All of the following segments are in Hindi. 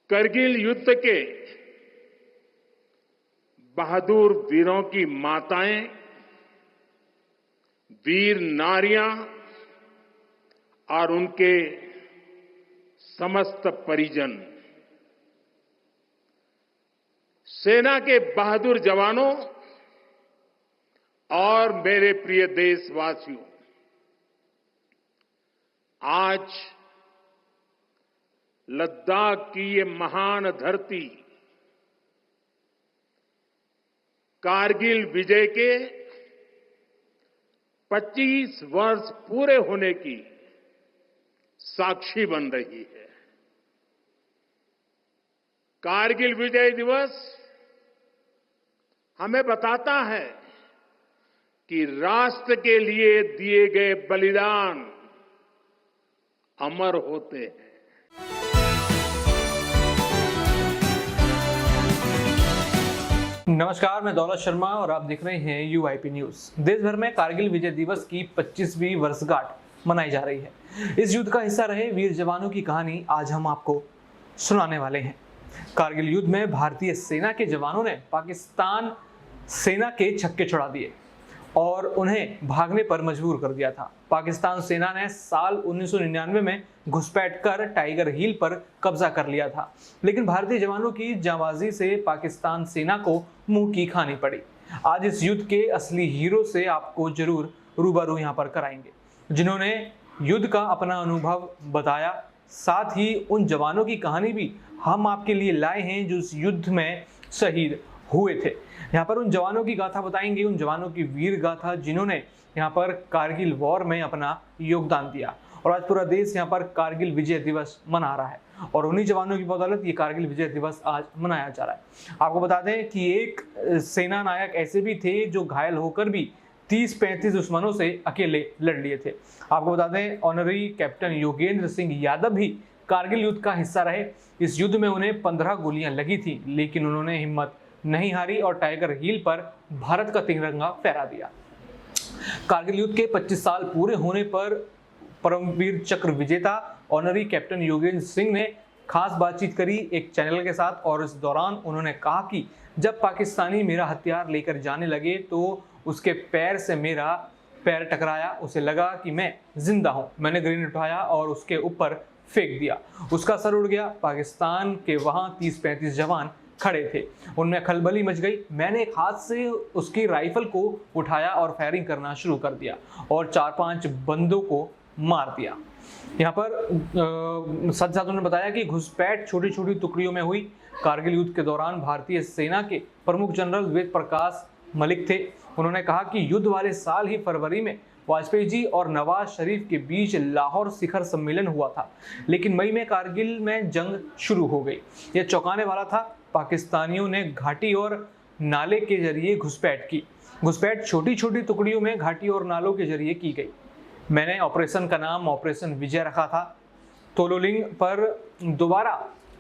करगिल युद्ध के बहादुर वीरों की माताएं, वीर नारियां और उनके समस्त परिजन, सेना के बहादुर जवानों और मेरे प्रिय देशवासियों, आज लद्दाख की ये महान धरती कारगिल विजय के 25 वर्ष पूरे होने की साक्षी बन रही है। कारगिल विजय दिवस हमें बताता है कि राष्ट्र के लिए दिए गए बलिदान अमर होते हैं। नमस्कार, मैं दौलत शर्मा और आप देख रहे हैं यूआईपी न्यूज। देश भर में कारगिल विजय दिवस की 25वीं वर्षगांठ मनाई जा रही है। इस युद्ध का हिस्सा रहे वीर जवानों की कहानी आज हम आपको सुनाने वाले हैं। कारगिल युद्ध में भारतीय सेना के जवानों ने पाकिस्तान सेना के छक्के छुड़ा दिए और उन्हें भागने पर मजबूर कर दिया था। पाकिस्तान सेना ने साल 1999 में घुसपैठ कर टाइगर हिल पर कब्जा कर लिया था, लेकिन भारतीय जवानों की जांबाजी से पाकिस्तान सेना को मुंह की खानी पड़ी। आज इस युद्ध के असली हीरो से आपको जरूर रूबरू यहां पर कराएंगे, जिन्होंने युद्ध का अपना अनुभव बताया। साथ ही उन जवानों की कहानी भी हम आपके लिए लाए हैं जो इस युद्ध में शहीद हुए थे। यहाँ पर उन जवानों की गाथा बताएंगे, उन जवानों की वीर गाथा जिन्होंने यहाँ पर कारगिल वॉर में अपना योगदान दिया। और आज पूरा देश यहाँ पर कारगिल विजय दिवस मना रहा है और उन्हीं जवानों की बदौलत ये कारगिल विजय दिवस आज मनाया जा रहा है। आपको बता दें कि एक सेना नायक ऐसे भी थे जो घायल होकर भी 30-35 दुश्मनों से अकेले लड़ लिए थे। आपको बता दें ऑनरी कैप्टन योगेंद्र सिंह यादव भी कारगिल युद्ध का हिस्सा रहे। इस युद्ध में उन्हें 15 गोलियां लगी थी, लेकिन उन्होंने हिम्मत नहीं हारी और टाइगर हिल पर भारत का तिरंगा फहरा दिया। कारगिल युद्ध के 25 साल पूरे होने पर परमवीर चक्र विजेता ऑनरी कैप्टन योगेंद्र सिंह ने खास बातचीत करी एक चैनल के साथ और इस दौरान उन्होंने कहा कि जब पाकिस्तानी मेरा हथियार लेकर जाने लगे तो उसके पैर से मेरा पैर टकराया, उसे लगा कि मैं जिंदा हूं। मैंने ग्रेनेड उठाया और उसके ऊपर फेंक दिया, उसका सर उड़ गया। पाकिस्तान के वहां 30-35 जवान खड़े थे, उनमें खलबली मच गई। मैंने एक हाथ से उसकी राइफल को उठाया और फायरिंग करना शुरू कर दिया और 4-5 बंदों को मार दिया। यहाँ पर साथ साथ उन्होंने बताया कि घुसपैठ छोटी छोटी टुकड़ियों में हुई। कारगिल युद्ध के दौरान भारतीय सेना के प्रमुख जनरल वेद प्रकाश मलिक थे। उन्होंने कहा कि युद्ध वाले साल ही फरवरी में वाजपेयी जी और नवाज शरीफ के बीच लाहौर शिखर सम्मेलन हुआ था, लेकिन मई में कारगिल में जंग शुरू हो गई। यह चौंकाने वाला था। पाकिस्तानियों ने घाटी और नाले के जरिए घुसपैठ की। घुसपैठ छोटी छोटी टुकड़ियों में घाटी और नालों के जरिए की गई। मैंने ऑपरेशन का नाम ऑपरेशन विजय रखा था। तोलोलिंग पर दोबारा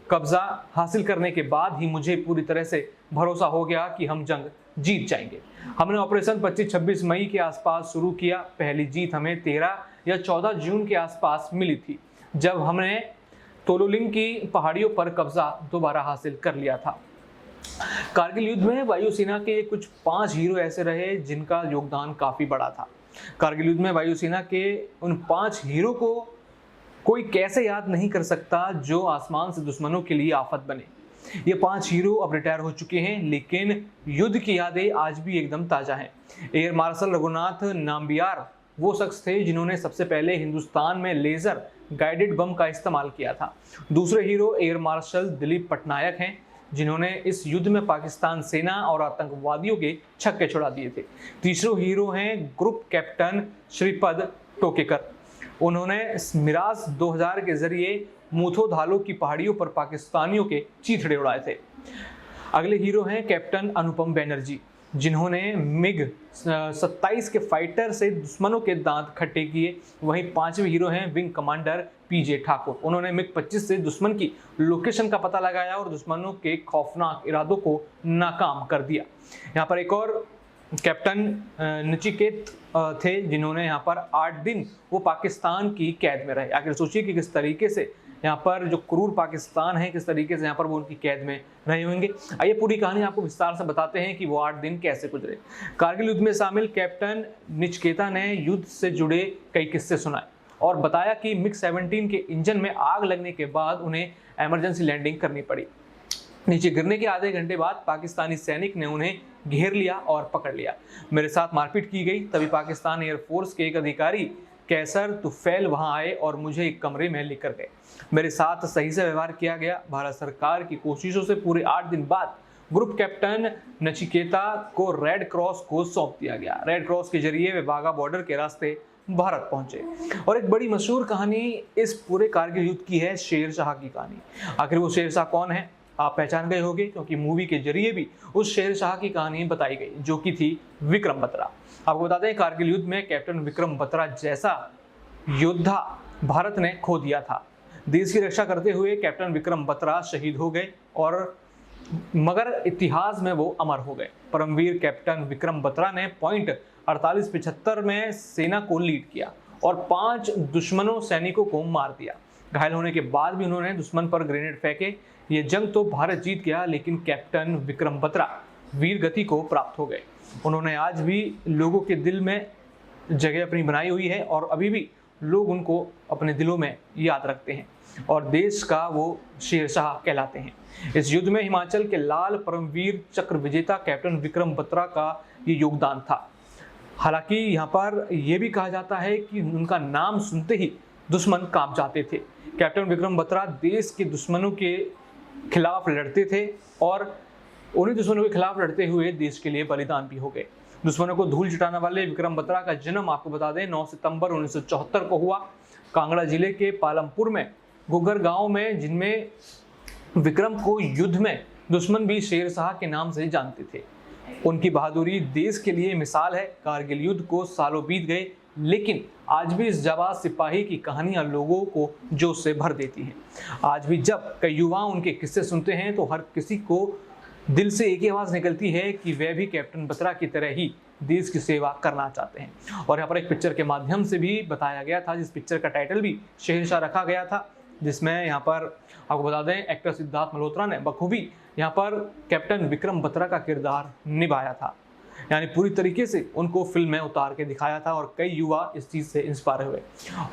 कब्जा हासिल करने के बाद ही मुझे पूरी तरह से भरोसा हो गया कि हम जंग जीत जाएंगे। हमने ऑपरेशन 25-26 मई के आसपास शुरू किया। पहली जीत हमें 13 या 14 जून के आसपास मिली थी, जब हमने तोलोलिंग की पहाड़ियों पर कब्जा दोबारा हासिल कर लिया था। कारगिल युद्ध में वायुसेना के कुछ 5 हीरो ऐसे रहे जिनका योगदान काफी बड़ा था। कारगिल युद्ध में वायुसेना के उन 5 हीरो को कोई कैसे याद नहीं कर सकता जो आसमान से दुश्मनों के लिए आफत बने। ये 5 हीरो अब रिटायर हो चुके हैं, लेकिन युद्ध की यादें आज भी एकदम ताजा हैं। एयर मार्शल रघुनाथ नाम्बियार वो शख्स थे जिन्होंने सबसे पहले हिंदुस्तान में लेजर गाइडेड बम का इस्तेमाल किया था। दूसरे hero air marshal Dilip Patnaik हैं, जिन्होंने इस युद्ध में पाकिस्तान सेना और आतंकवादियों के छक्के छुड़ा दिए थे। तीसरे हीरो हैं ग्रुप कैप्टन श्रीपद टोकेकर। उन्होंने मिराज 2000 के जरिए मूथो धालो की पहाड़ियों पर पाकिस्तानियों के चीथड़े उड़ाए थे। अगले हीरो हैं कैप्टन अनुपम बैनर्जी, जिन्होंने मिग 27 के फाइटर से दुश्मनों के दांत खट्टे किए। वहीं 5वें हीरो हैं विंग कमांडर पीजे ठाकुर। उन्होंने मिग 25 से दुश्मन की लोकेशन का पता लगाया और दुश्मनों के खौफनाक इरादों को नाकाम कर दिया। यहाँ पर एक और कैप्टन नचिकेत थे, जिन्होंने यहाँ पर 8 दिन वो पाकिस्तान की कैद में रहे। आखिर सोचिए कि किस तरीके से यहाँ पर जो क्रूर पाकिस्तान है किस तरीके से यहाँ पर वो उनकी कैद में रहे होंगे। आइए पूरी कहानी आपको विस्तार से बताते हैं कि वो 8 दिन कैसे गुजरे। कारगिल युद्ध में शामिल कैप्टन नचिकेता ने युद्ध से जुड़े कई किस्से सुनाए और बताया कि मिग-17 के इंजन में आग लगने के बाद उन्हें इमरजेंसी लैंडिंग करनी पड़ी। नीचे गिरने के आधे घंटे बाद पाकिस्तानी सैनिक ने उन्हें घेर लिया और पकड़ लिया। मेरे साथ मारपीट की गई। तभी पाकिस्तान एयरफोर्स के एक अधिकारी कैसर तुफैल वहां आए और मुझे एक कमरे में लेकर गए। मेरे साथ सही से व्यवहार किया गया। भारत सरकार की कोशिशों से पूरे 8 दिन बाद ग्रुप कैप्टन नचिकेता को रेड क्रॉस को सौंप दिया गया। रेड क्रॉस के जरिए वे वाघा बॉर्डर के रास्ते भारत पहुंचे। और एक बड़ी मशहूर कहानी इस पूरे कारगिल युद्ध की है, शेरशाह की कहानी। आखिर वो शेरशाह कौन है आप पहचान गए होंगे, क्योंकि मूवी के जरिए भी उस शेरशाह की कहानी बताई गई जो कि थी विक्रम बत्रा। आपको बता दें कारगिल युद्ध में कैप्टन विक्रम बत्रा जैसा योद्धा भारत ने खो दिया था। देश की रक्षा करते हुए कैप्टन विक्रम बत्रा शहीद हो गए और मगर इतिहास में वो अमर हो गए। परमवीर कैप्टन विक्रम बत्रा ने पॉइंट 4875 में सेना को लीड किया और 5 दुश्मनों सैनिकों को मार दिया। घायल होने के बाद भी उन्होंने दुश्मन पर ग्रेनेड फेंके। ये जंग तो भारत जीत गया, लेकिन कैप्टन विक्रम बत्रा वीर गति को प्राप्त हो गए। उन्होंने आज भी लोगों के दिल में जगह अपनी बनाई हुई है और अभी भी लोग उनको अपने दिलों में याद रखते हैं और देश का वो शेरशाह कहलाते हैं। इस युद्ध में हिमाचल के लाल परमवीर चक्र विजेता कैप्टन विक्रम बत्रा का ये योगदान था। हालांकि यहाँ पर यह भी कहा जाता है कि उनका नाम सुनते ही दुश्मन कांप जाते थे। कैप्टन विक्रम बत्रा देश के दुश्मनों के खिलाफ लड़ते थे और उन्हीं दुश्मनों के खिलाफ लड़ते हुए देश के लिए बलिदान भी हो गए। दुश्मनों को धूल चटाने वाले विक्रम बत्रा का जन्म आपको बता दें 9 सितंबर 1974 को हुआ कांगड़ा जिले के पालमपुर में गुगर गांव में, जिनमें विक्रम को युद्ध में दुश्मन भी शेरशाह के नाम से जानते थे। उनकी बहादुरी देश के लिए मिसाल है। कारगिल युद्ध को सालों बीत गए, लेकिन आज भी इस जाबाज सिपाही की कहानियां लोगों को जोश से भर देती हैं। आज भी जब कई युवा उनके किस्से सुनते हैं तो हर किसी को दिल से एक ही आवाज़ निकलती है कि वह भी कैप्टन बत्रा की तरह ही देश की सेवा करना चाहते हैं। और यहाँ पर एक पिक्चर के माध्यम से भी बताया गया था, जिस पिक्चर का टाइटल भी शेरशाह रखा गया था, जिसमें यहाँ पर आपको बता दें एक्टर सिद्धार्थ मल्होत्रा ने बखूबी यहाँ पर कैप्टन विक्रम बत्रा का किरदार निभाया था। यानी पूरी तरीके से उनको फिल्म में उतार के दिखाया था और कई युवा इस चीज़ से इंस्पायर हुए।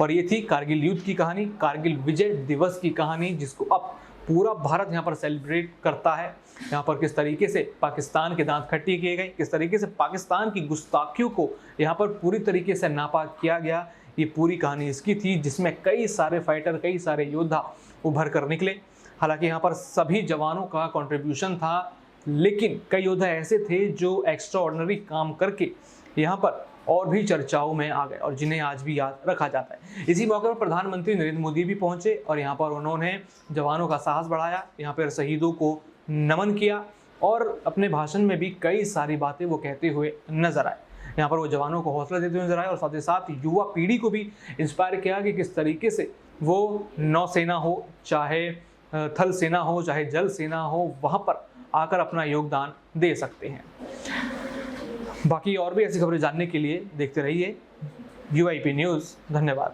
और ये थी कारगिल युद्ध की कहानी, कारगिल विजय दिवस की कहानी, जिसको अब पूरा भारत यहाँ पर सेलिब्रेट करता है। यहाँ पर किस तरीके से पाकिस्तान के दांत खट्टी किए गए, किस तरीके से पाकिस्तान की गुस्ताखियों को यहाँ पर पूरी तरीके से नापाक किया गया, ये पूरी कहानी इसकी थी, जिसमें कई सारे फाइटर, कई सारे योद्धा उभर कर निकले। हालांकि यहाँ पर सभी जवानों का कंट्रीब्यूशन था, लेकिन कई योद्धा ऐसे थे जो एक्स्ट्रा ऑर्डिनरी काम करके यहाँ पर और भी चर्चाओं में आ गए और जिन्हें आज भी याद रखा जाता है। इसी मौके पर प्रधानमंत्री नरेंद्र मोदी भी पहुंचे और यहाँ पर उन्होंने जवानों का साहस बढ़ाया, यहाँ पर शहीदों को नमन किया और अपने भाषण में भी कई सारी बातें वो कहते हुए नजर आए। यहाँ पर वो जवानों को हौसला देते हुए नजर आए और साथ ही साथ युवा पीढ़ी को भी इंस्पायर किया कि किस तरीके से वो नौसेना हो, चाहे थल सेना हो, चाहे जल सेना हो, वहाँ पर आकर अपना योगदान दे सकते हैं। बाकी और भी ऐसी खबरें जानने के लिए देखते रहिए UIP न्यूज़। धन्यवाद।